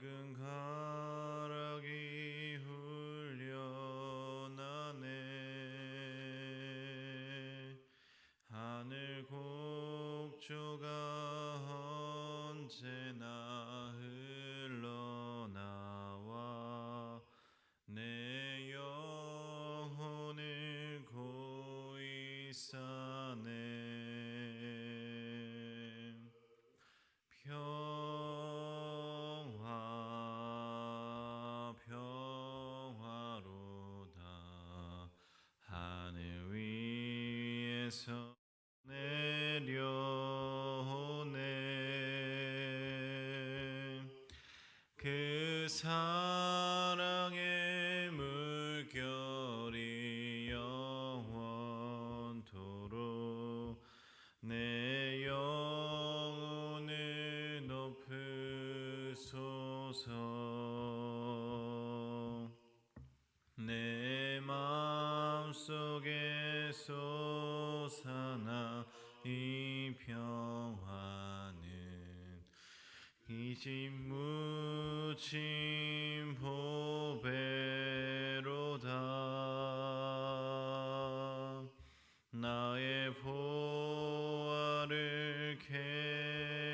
맑은 가락이 훈련하네. 하늘 곡조가 언제나 흘러나와 내 영혼을 고이 싸네. 평화 평화로다. 하늘 위에서 내려오네. 그 사랑의 물결이 영원토록 내 영혼을 높으소서. 내 마음속에 솟아나 이 평화는 이 집 묻힌 보배로다. 나의 보화를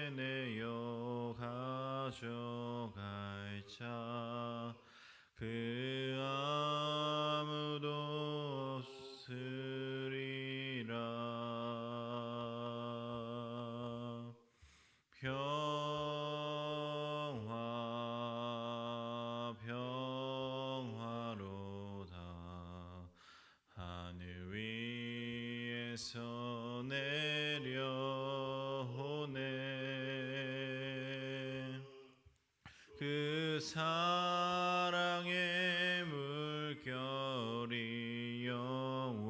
캐내어 가져갈 자 그 아무도 없으리라. 평화 평화로다. 하늘 위에서 내려오네. 그 사랑의 물결이 영원토록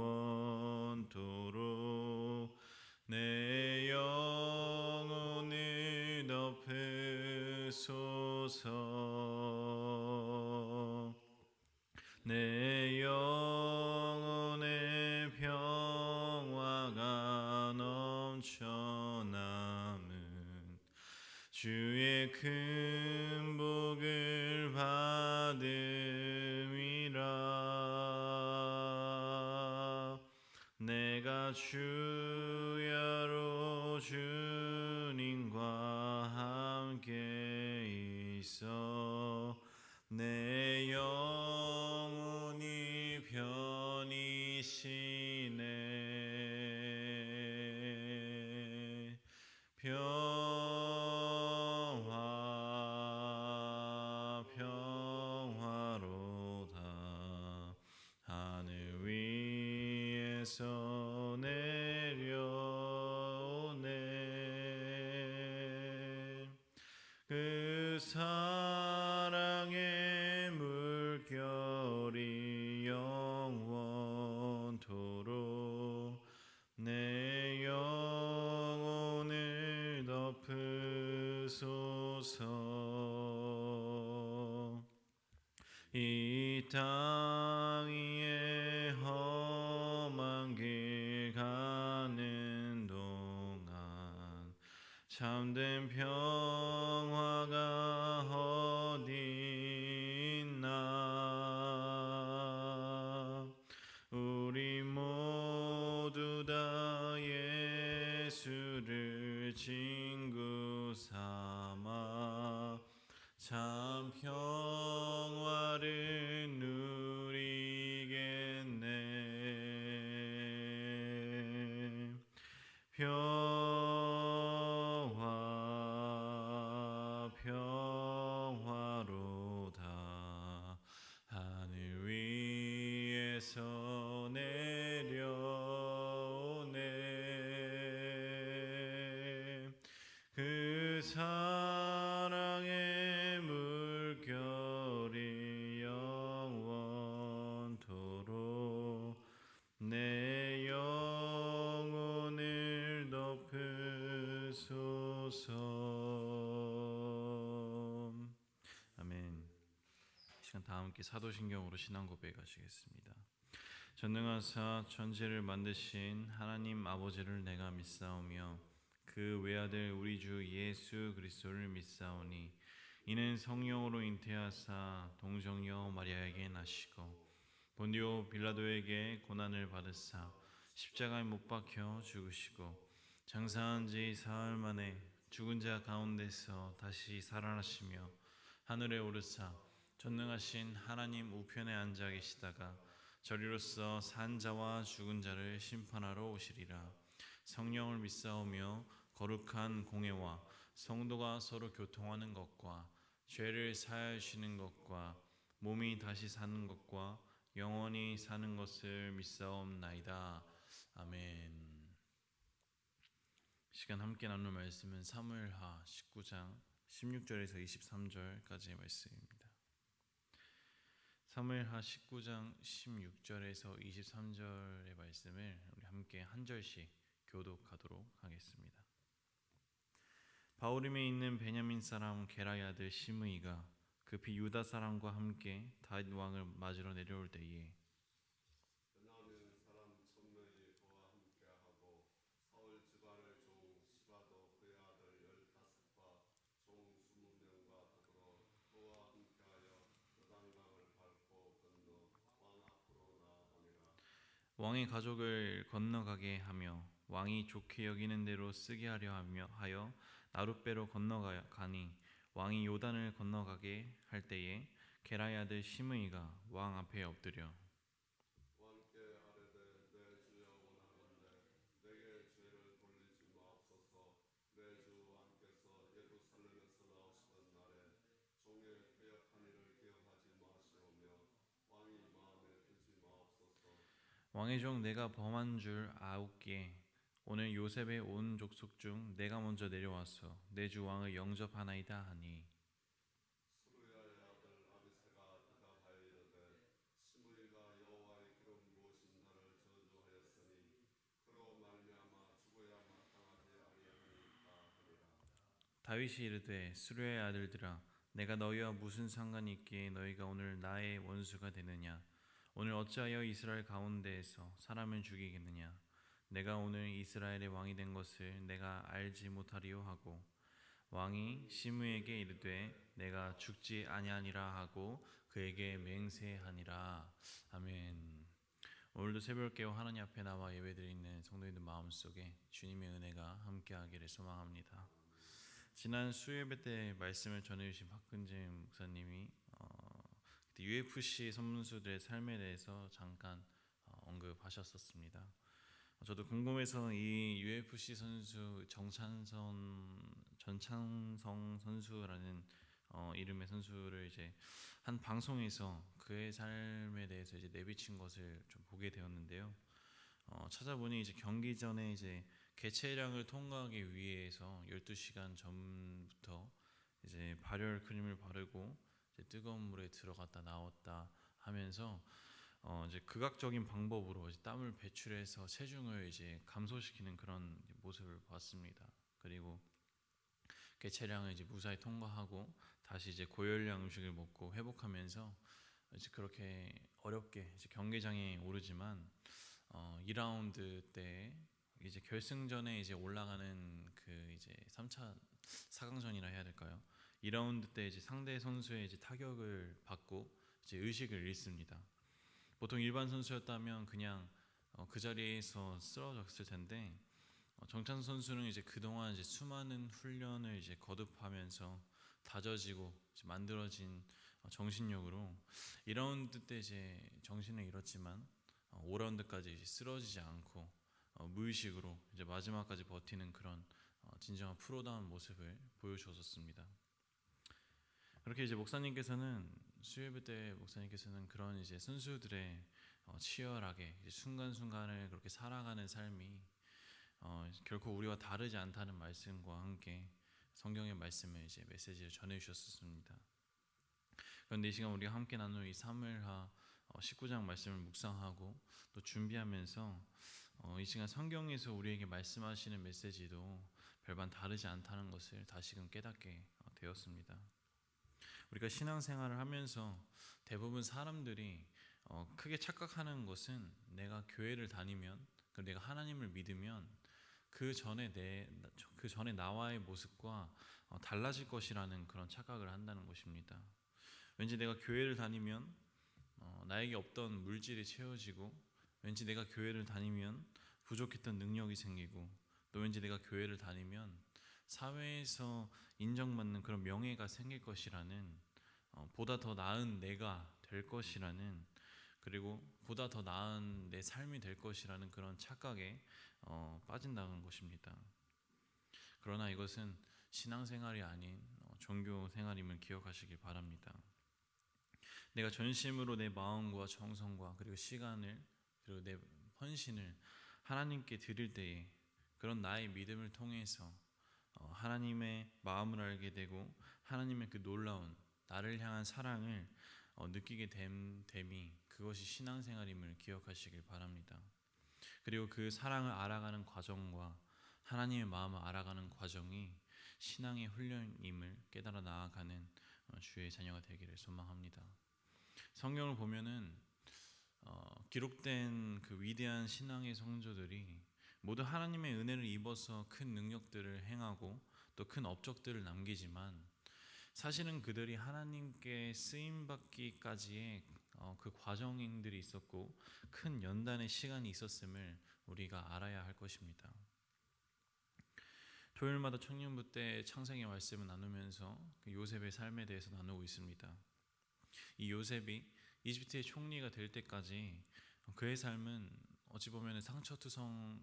내 영혼을 덮으소서. 내 영혼의 평화가 넘쳐남은 주의 큰 복을 받음이라. 내가 주야로 주님과 함께 있어 내 영혼이 편히 쉬네. 평화 평화로다. 하늘 위에서 내려오네. 그 사랑의 물결이 영원토록 내 영혼을 덮으소서. 이 땅 위에 험한 길 가는 동안 참된 평화가 어디 있나. 우리 모두 다 예수를 친구 삼아 참 평화를 누리겠네. 평화 평화로다. 하늘 위에서 내려오네. 그 사랑의 물결이 영원토록 내 영혼을 덮으소서. 아멘. 이 시간 다 함께 사도신경으로 신앙 고백하시겠습니다. 전능하사 천지를 만드신 하나님 아버지를 내가 믿사오며 그 외아들 우리 주 예수 그리스도를 믿사오니 이는 성령으로 잉태하사 동정녀 마리아에게 나시고 본디오 빌라도에게 고난을 받으사 십자가에 못 박혀 죽으시고 장사한 지 사흘 만에 죽은 자 가운데서 다시 살아나시며 하늘에 오르사 전능하신 하나님 우편에 앉아 계시다가 저리로서 산 자와 죽은 자를 심판하러 오시리라. 성령을 믿사오며 거룩한 공회와 성도가 서로 교통하는 것과 죄를 사하시는 것과 몸이 다시 사는 것과 영원히 사는 것을 믿사옵나이다. 아멘. 시간 함께 나눌 말씀은 사무엘하 19장 16절에서 23절까지의 말씀입니다. 사무엘하 19장 16절에서 23절의 말씀을 우리 함께 한 절씩 교독하도록 하겠습니다. 바후림에 있는 베냐민 사람 게라의 아들 시므이가 급히 유다 사람과 함께 다윗 왕을 맞으러 내려올 때에 베냐민 사람 천명이 그와 함께하고 사울 집안의 종 시바도 그의 아들 15과 종 20명과 더불어 그와 함께하여 요단강을 밟고 건너 왕 앞으로 나아가니라. 왕의 가족을 건너가게 하며 왕이 좋게 여기는 대로 쓰게 하려 하여 나룻배로 건너가니 왕이 요단을 건너가게 할 때에 게라의 아들 시므이가 왕 앞에 엎드려 왕께 아뢰되 내 주여 원하건대 내게 죄를 돌리지 마옵소서. 내 주 왕께서 예루살렘에서 나오시던 날에 종의 패역한 일을 기억하지 마시오며 왕이 마음에 두지 마옵소서. 왕의 종 내가 범한 줄 아옵기에 오늘 요셉의 온 족속 중 내가 먼저 내려와서 내 주 왕을 영접하나이다 하니 스루야의 아들 아비새가 대답하여 이르되 시므이가 여호와의 기름 부으신 나를 저주하였으니 그로 말미암아 죽어야 마땅하지 아니하니까 하니라. 다윗이 이르되 수르의 아들들아 내가 너희와 무슨 상관이 있기에 너희가 오늘 나의 원수가 되느냐 오늘 어찌하여 이스라엘 가운데에서 사람을 죽이겠느냐 내가 오늘 이스라엘의 왕이 된 것을 내가 알지 못하리요 하고 왕이 시므에게 이르되 내가 죽지 아니하니라 하고 그에게 맹세하니라. 아멘. 오늘도 새벽 깨어 하나님 앞에 나와 예배드리는 성도님들 마음속에 주님의 은혜가 함께하기를 소망합니다. 지난 수요예배 때 말씀을 전해주신 박근진 목사님이 UFC 선수들의 삶에 대해서 잠깐 언급하셨었습니다. 저도 궁금해서 이 UFC 선수 전찬성 선수라는 이름의 선수를 이제 한 방송에서 그의 삶에 대해서 이제 내비친 것을 좀 보게 되었는데요. 찾아보니 이제 경기 전에 이제 개체량을 통과하기 위해서 12시간 전부터 이제 발열 크림을 바르고 이제 뜨거운 물에 들어갔다 나왔다 하면서 이제 극악적인 방법으로 이제 땀을 배출해서 체중을 이제 감소시키는 그런 모습을 봤습니다. 그리고 개체량을 이제 무사히 통과하고 다시 이제 고열량 음식을 먹고 회복하면서 이제 그렇게 어렵게 이제 경기장에 오르지만 2라운드 때 이제 결승전에 이제 올라가는 그 이제 3차 4강전이라 해야 될까요? 2라운드 때 이제 상대 선수의 이제 타격을 받고 이제 의식을 잃습니다. 보통 일반 선수였다면 그냥 그 자리에서 쓰러졌을 텐데 정찬 선수는 이제 그동안 이제 수많은 훈련을 이제 거듭하면서 다져지고 이제 만들어진 정신력으로 2라운드 때 이제 정신을 잃었지만 5라운드까지 이제 쓰러지지 않고 무의식으로 이제 마지막까지 버티는 그런 진정한 프로다운 모습을 보여주었습니다. 그렇게 이제 목사님께서는 수요예배 때 목사님께서는 그런 이제 선수들의 치열하게 이제 순간순간을 그렇게 살아가는 삶이 결코 우리와 다르지 않다는 말씀과 함께 성경의 말씀을 이제 메시지를 전해 주셨습니다. 그런데 이 시간 우리가 함께 나눌 이 사무엘하 19장 말씀을 묵상하고 또 준비하면서 이 시간 성경에서 우리에게 말씀하시는 메시지도 별반 다르지 않다는 것을 다시금 깨닫게 되었습니다. 우리가 신앙생활을 하면서 대부분 사람들이 크게 착각하는 것은 내가 교회를 다니면, 내가 하나님을 믿으면 그 전에 나와의 모습과 달라질 것이라는 그런 착각을 한다는 것입니다. 왠지 내가 교회를 다니면 나에게 없던 물질이 채워지고, 왠지 내가 교회를 다니면 부족했던 능력이 생기고, 또 왠지 내가 교회를 다니면 사회에서 인정받는 그런 명예가 생길 것이라는, 보다 더 나은 내가 될 것이라는, 그리고 보다 더 나은 내 삶이 될 것이라는 그런 착각에 빠진다는 것입니다. 그러나 이것은 신앙생활이 아닌 종교 생활임을 기억하시길 바랍니다. 내가 전심으로 내 마음과 정성과 그리고 시간을, 그리고 내 헌신을 하나님께 드릴 때에, 그런 나의 믿음을 통해서 하나님의 마음을 알게 되고 하나님의 그 놀라운 나를 향한 사랑을 느끼게 됨이, 그것이 신앙생활임을 기억하시길 바랍니다. 그리고 그 사랑을 알아가는 과정과 하나님의 마음을 알아가는 과정이 신앙의 훈련임을 깨달아 나아가는 주의 자녀가 되기를 소망합니다. 성경을 보면은 기록된 그 위대한 신앙의 성도들이 모두 하나님의 은혜를 입어서 큰 능력들을 행하고 또 큰 업적들을 남기지만, 사실은 그들이 하나님께 쓰임받기까지의 그 과정들이 있었고 큰 연단의 시간이 있었음을 우리가 알아야 할 것입니다. 토요일마다 청년부 때 창세기 말씀을 나누면서 그 요셉의 삶에 대해서 나누고 있습니다. 이 요셉이 이집트의 총리가 될 때까지 그의 삶은 어찌 보면 상처투성이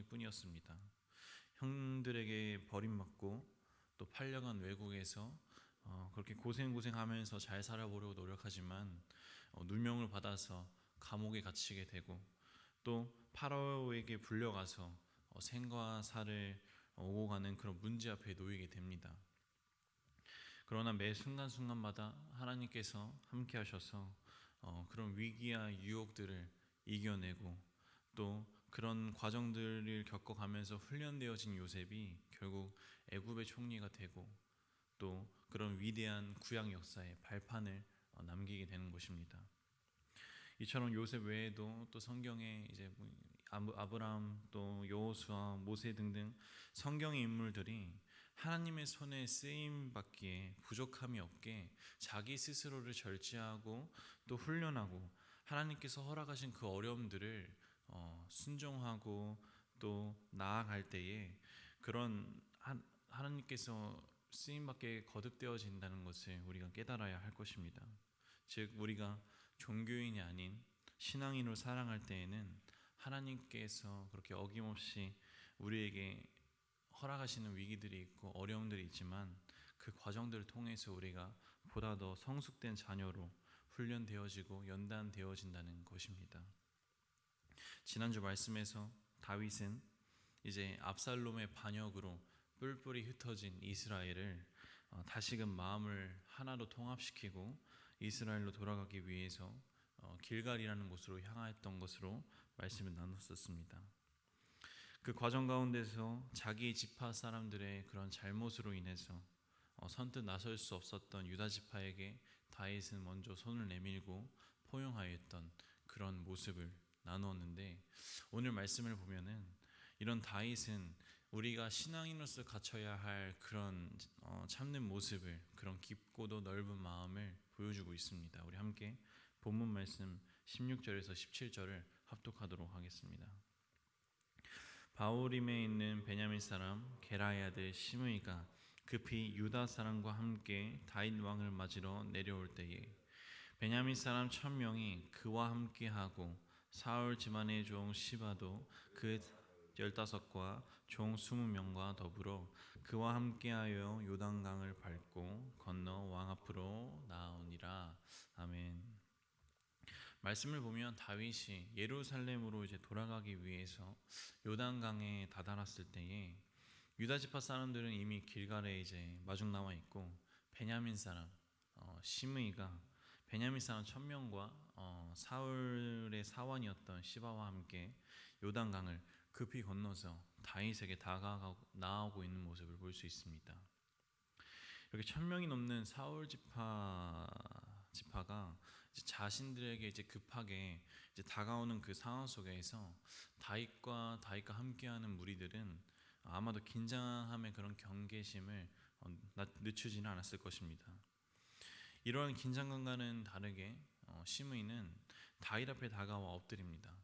뿐이었습니다. 형들에게 버림받고 또 팔려간 외국에서 그렇게 고생하면서 잘 살아보려고 노력하지만 누명을 받아서 감옥에 갇히게 되고, 또 파라오에게 불려가서 생과 사를 오고 가는 그런 문제 앞에 놓이게 됩니다. 그러나 매 순간순간마다 하나님께서 함께 하셔서 그런 위기와 유혹들을 이겨내고, 또 그런 과정들을 겪어가면서 훈련되어진 요셉이 결국 애굽의 총리가 되고, 또 그런 위대한 구약 역사의 발판을 남기게 되는 것입니다. 이처럼 요셉 외에도 또 성경에 이제 아브라함, 또 여호수아, 모세 등등 성경의 인물들이 하나님의 손에 쓰임 받기에 부족함이 없게 자기 스스로를 절제하고 또 훈련하고, 하나님께서 허락하신 그 어려움들을 순종하고 또 나아갈 때에 그런 하나님께서 쓰임 받게 거듭되어진다는 것을 우리가 깨달아야 할 것입니다. 즉, 우리가 종교인이 아닌 신앙인으로 살아갈 때에는 하나님께서 그렇게 어김없이 우리에게 허락하시는 위기들이 있고 어려움들이 있지만, 그 과정들을 통해서 우리가 보다 더 성숙된 자녀로 훈련되어지고 연단되어진다는 것입니다. 지난주 말씀에서 다윗은 이제 압살롬의 반역으로 뿔뿔이 흩어진 이스라엘을 다시금 마음을 하나로 통합시키고 이스라엘로 돌아가기 위해서 길갈이라는 곳으로 향하였던 것으로 말씀을 나눴었습니다. 그 과정 가운데서 자기 지파 사람들의 그런 잘못으로 인해서 선뜻 나설 수 없었던 유다 지파에게 다윗은 먼저 손을 내밀고 포용하였던 그런 모습을 나누었는데, 오늘 말씀을 보면은 이런 다윗은 우리가 신앙인으로서 갖춰야 할 그런 참는 모습을, 그런 깊고도 넓은 마음을 보여주고 있습니다. 우리 함께 본문 말씀 16절에서 17절을 합독하도록 하겠습니다. 바후림에 있는 베냐민 사람 게라의 아들 시므이가 급히 유다 사람과 함께 다윗 왕을 맞으러 내려올 때에 베냐민 사람 1000명이 그와 함께하고 사울 집안의 종 시바도 그 15과 종 20명과 더불어 그와 함께하여 요단강을 밟고 건너 왕 앞으로 나아오니라. 아멘. 말씀을 보면 다윗이 예루살렘으로 이제 돌아가기 위해서 요단강에 다다랐을 때에 유다 지파 사람들은 이미 길갈에 이제 마중 나와 있고, 베냐민 사람 시므이가 베냐민 사람 1000명과 사울의 사원이었던 시바와 함께 요단강을 급히 건너서 다윗에게 나아오고 있는 모습을 볼 수 있습니다. 이렇게 1000명이 넘는 사울 지파가 이제 자신들에게 이제 급하게 이제 다가오는 그 상황 속에서 다윗과 함께하는 무리들은 아마도 긴장함의 그런 경계심을 늦추지는 않았을 것입니다. 이러한 긴장감과는 다르게 시므이는 다윗 앞에 다가와 엎드립니다.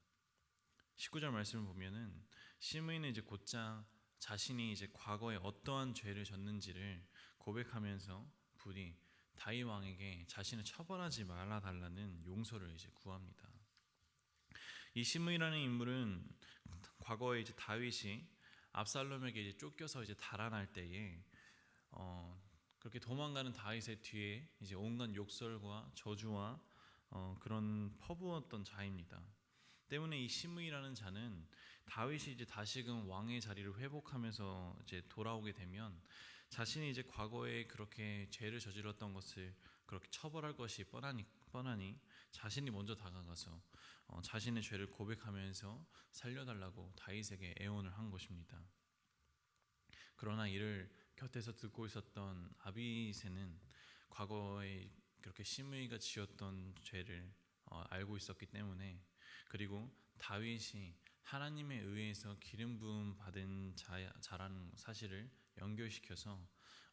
19절 말씀을 보면은 시므이는 이제 곧장 자신이 이제 과거에 어떠한 죄를 졌는지를 고백하면서 부디 다윗 왕에게 자신을 처벌하지 말아 달라는 용서를 이제 구합니다. 이 시므이라는 인물은 과거에 이제 다윗이 압살롬에게 이제 쫓겨서 이제 달아날 때에 그렇게 도망가는 다윗의 뒤에 이제 온갖 욕설과 저주와 그런 퍼부었던 자입니다. 때문에 이 시므이라는 자는 다윗이 이제 다시금 왕의 자리를 회복하면서 이제 돌아오게 되면 자신이 이제 과거에 그렇게 죄를 저질렀던 것을 그렇게 처벌할 것이 뻔하니 자신이 먼저 다가가서 자신의 죄를 고백하면서 살려달라고 다윗에게 애원을 한 것입니다. 그러나 이를 곁에서 듣고 있었던 아비새는 과거에 그렇게 시므이가 지었던 죄를 알고 있었기 때문에, 그리고 다윗이 하나님에 의해서 기름 부음 받은 자라는 사실을 연결시켜서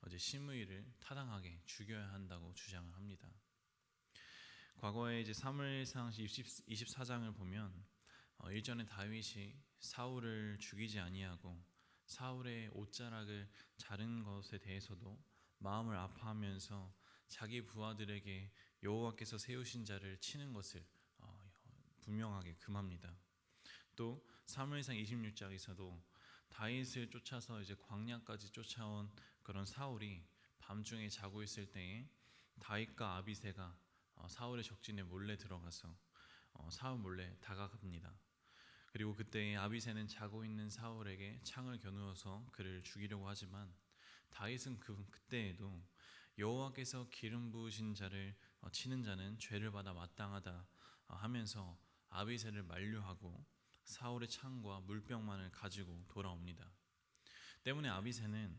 이제 시므이를 타당하게 죽여야 한다고 주장을 합니다. 과거에 이제 사무엘상 24장을 보면 일전에 다윗이 사울을 죽이지 아니하고 사울의 옷자락을 자른 것에 대해서도 마음을 아파하면서 자기 부하들에게 여호와께서 세우신 자를 치는 것을 분명하게 금합니다. 또 사무엘상 26장에서도 다윗을 쫓아서 이제 광야까지 쫓아온 그런 사울이 밤중에 자고 있을 때에 다윗과 아비새가 사울의 적진에 몰래 들어가서 사울 몰래 다가갑니다. 그리고 그때 아비새는 자고 있는 사울에게 창을 겨누어서 그를 죽이려고 하지만 다윗은 그때에도 여호와께서 기름 부으신 자를 치는 자는 죄를 받아 마땅하다 하면서 아비새를 만류하고 사울의 창과 물병만을 가지고 돌아옵니다. 때문에 아비새는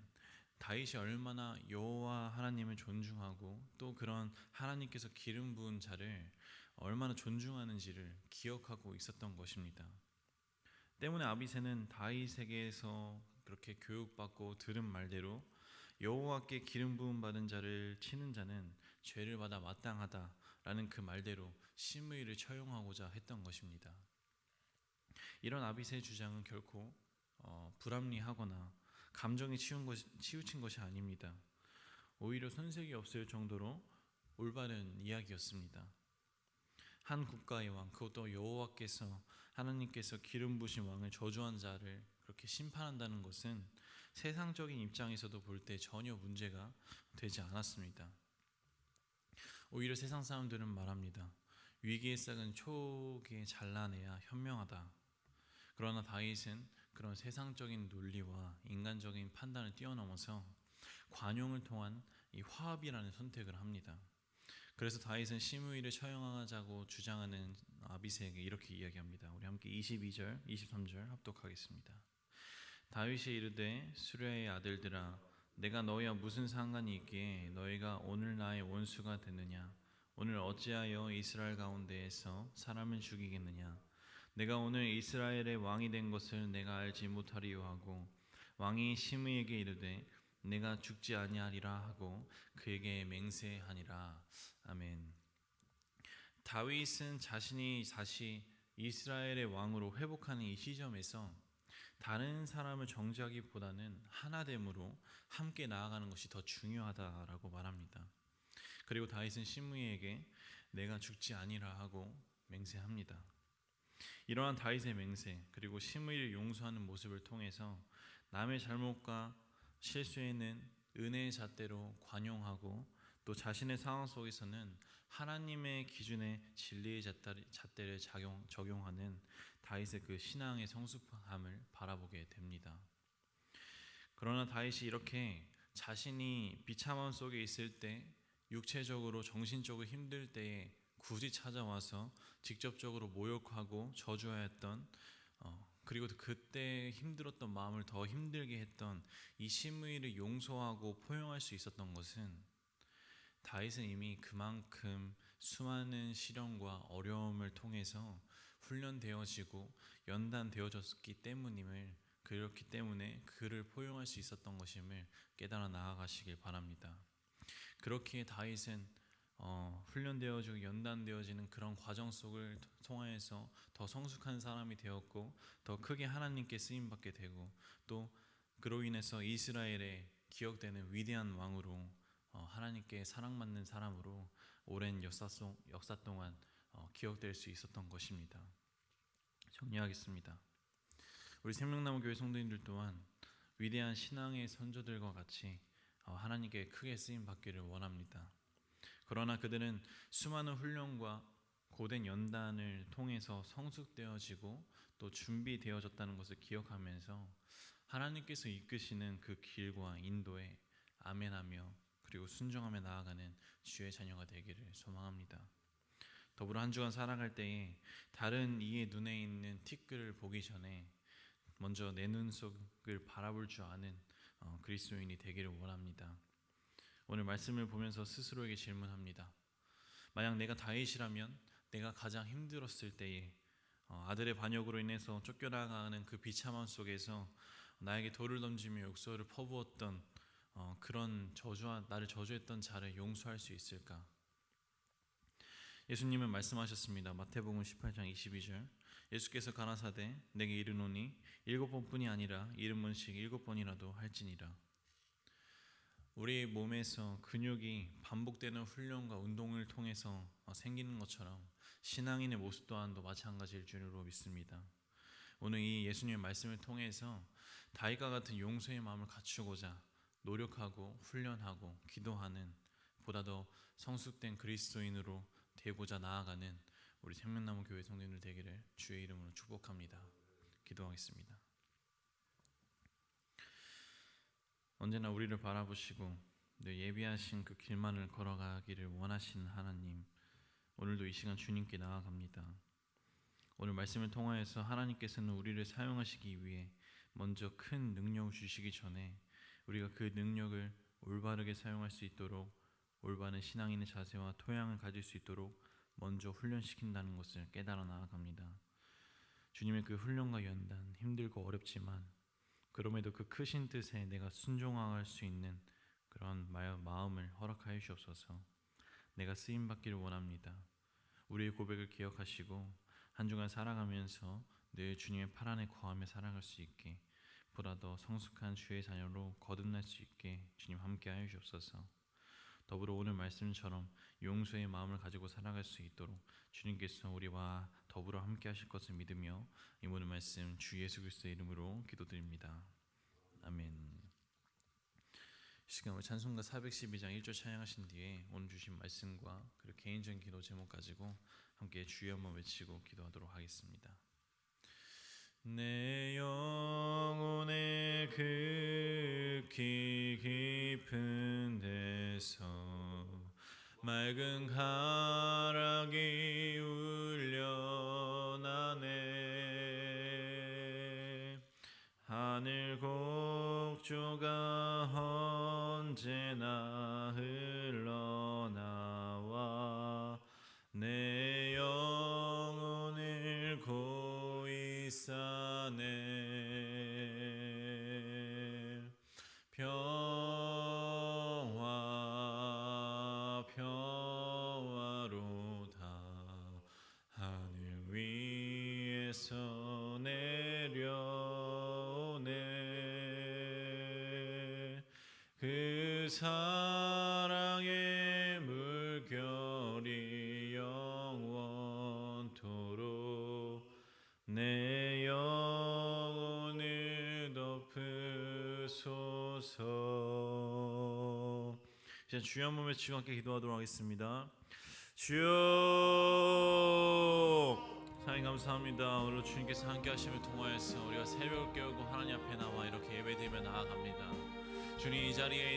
다윗이 얼마나 여호와 하나님을 존중하고 또 그런 하나님께서 기름 부은 자를 얼마나 존중하는지를 기억하고 있었던 것입니다. 때문에 아비새는 다윗에게서 그렇게 교육받고 들은 말대로 여호와께 기름 부음 받은 자를 치는 자는 죄를 받아 마땅하다라는 그 말대로 시므이를 처형하고자 했던 것입니다. 이런 아비새의 주장은 결코 불합리하거나 감정이 치우친 것이 아닙니다. 오히려 손색이 없을 정도로 올바른 이야기였습니다. 한 국가의 왕, 그것도 여호와께서 하나님께서 기름 부으신 왕을 저주한 자를 그렇게 심판한다는 것은 세상적인 입장에서도 볼 때 전혀 문제가 되지 않았습니다. 오히려 세상 사람들은 말합니다. 위기의 싹은 초기에 잘라내야 현명하다. 그러나 다윗은 그런 세상적인 논리와 인간적인 판단을 뛰어넘어서 관용을 통한 이 화합이라는 선택을 합니다. 그래서 다윗은 시므이를 처형하자고 주장하는 아비새에게 이렇게 이야기합니다. 우리 함께 22절, 23절 합독하겠습니다. 다윗이 이르되 수레의 아들들아, 내가 너희와 무슨 상관이 있기에 너희가 오늘 나의 원수가 됐느냐? 오늘 어찌하여 이스라엘 가운데에서 사람을 죽이겠느냐? 내가 오늘 이스라엘의 왕이 된 것을 내가 알지 못하리요 하고 왕이 시므이에게 이르되 내가 죽지 아니하리라 하고 그에게 맹세하니라. 아멘. 다윗은 자신이 다시 이스라엘의 왕으로 회복하는 이 시점에서 다른 사람을 정죄하기보다는 하나됨으로 함께 나아가는 것이 더 중요하다라고 말합니다. 그리고 다윗은 시므이에게 내가 죽지 아니라 하고 맹세합니다. 이러한 다윗의 맹세 그리고 시므이를 용서하는 모습을 통해서 남의 잘못과 실수에는 은혜의 잣대로 관용하고 또 자신의 상황 속에서는 하나님의 기준의 진리의 잣대를 적용하는 다윗의 그 신앙의 성숙함을 바라보게 됩니다. 그러나 다윗이 이렇게 자신이 비참함 속에 있을 때, 육체적으로 정신적으로 힘들 때에 굳이 찾아와서 직접적으로 모욕하고 저주하였던 그리고 그때 힘들었던 마음을 더 힘들게 했던 이 시므이를 용서하고 포용할 수 있었던 것은 다윗은 이미 그만큼 수많은 시련과 어려움을 통해서 훈련되어지고 연단되어졌기 때문임을, 그렇기 때문에 그를 포용할 수 있었던 것임을 깨달아 나아가시길 바랍니다. 그렇기에 다윗은 훈련되어지고 연단되어지는 그런 과정 속을 통하여서 더 성숙한 사람이 되었고, 더 크게 하나님께 쓰임받게 되고, 또 그로 인해서 이스라엘에 기억되는 위대한 왕으로, 하나님께 사랑받는 사람으로 오랜 역사 동안 기억될 수 있었던 것입니다. 정리하겠습니다. 우리 생명나무교회 성도님들 또한 위대한 신앙의 선조들과 같이 하나님께 크게 쓰임받기를 원합니다. 그러나 그들은 수많은 훈련과 고된 연단을 통해서 성숙되어지고 또 준비되어졌다는 것을 기억하면서 하나님께서 이끄시는 그 길과 인도에 아멘하며 그리고 순종하며 나아가는 주의 자녀가 되기를 소망합니다. 더불어 한 주간 살아갈 때에 다른 이의 눈에 있는 티끌을 보기 전에 먼저 내 눈 속을 바라볼 줄 아는 그리스도인이 되기를 원합니다. 오늘 말씀을 보면서 스스로에게 질문합니다. 만약 내가 다윗이라면 내가 가장 힘들었을 때에 아들의 반역으로 인해서 쫓겨나가는 그 비참함 속에서 나에게 돌을 던지며 욕설을 퍼부었던 그런 나를 저주했던 자를 용서할 수 있을까? 예수님은 말씀하셨습니다. 마태복음 18장 22절, 예수께서 가라사대 내게 이르노니 7번뿐이 아니라 70번씩 7번이라도 할지니라. 우리 몸에서 근육이 반복되는 훈련과 운동을 통해서 생기는 것처럼 신앙인의 모습 또한도 마찬가지일 줄로 믿습니다. 오늘 이 예수님의 말씀을 통해서 다윗과 같은 용서의 마음을 갖추고자 노력하고 훈련하고 기도하는, 보다 더 성숙된 그리스도인으로 되고자 나아가는 우리 생명나무 교회 성도님들 되기를 주의 이름으로 축복합니다. 기도하겠습니다. 언제나 우리를 바라보시고 늘 예비하신 그 길만을 걸어가기를 원하시는 하나님, 오늘도 이 시간 주님께 나아갑니다. 오늘 말씀을 통하여서 하나님께서는 우리를 사용하시기 위해 먼저 큰 능력을 주시기 전에 우리가 그 능력을 올바르게 사용할 수 있도록 올바른 신앙인의 자세와 토양을 가질 수 있도록 먼저 훈련시킨다는 것을 깨달아 나아갑니다. 주님의 그 훈련과 연단, 힘들고 어렵지만 그럼에도 그 크신 뜻에 내가 순종할 수 있는 그런 마음을 허락하여 주옵소서. 내가 쓰임받기를 원합니다. 우리의 고백을 기억하시고 한 주간 살아가면서 늘 주님의 팔 안에 거하며 살아갈 수 있게, 보다 더 성숙한 주의 자녀로 거듭날 수 있게 주님 함께 하여 주옵소서. 더불어 오늘 말씀처럼 용서의 마음을 가지고 살아갈 수 있도록 주님께서 우리와 더불어 함께 하실 것을 믿으며 이 모든 말씀 주 예수 그리스도의 이름으로 기도드립니다. 아멘. 이 시간 우리 찬송가 412장 1절 찬양하신 뒤에 오늘 주신 말씀과 그리고 개인적인 기도 제목 가지고 함께 주여 한번 외치고 기도하도록 하겠습니다. 내 영혼의 극히 깊은 데서 맑은 가락이 울려나네. 하늘 곡조가 언제나 흘러나와 내 영혼을 고이 싸네. 평화 평화로다 하늘 위에서 내려오네. 그 사랑의 물결이 영원토록 내 영혼을 덮으소서. 이제 주여 한 번 외치고 함께 기도하도록 하겠습니다. 주여, 하나님 감사합니다. 오늘 주님께서 함께 하심을 통하여서 우리가 새벽을 깨우고 하나님 앞에 나와 이렇게 예배드리며 나아갑니다. 주님, 이 자리에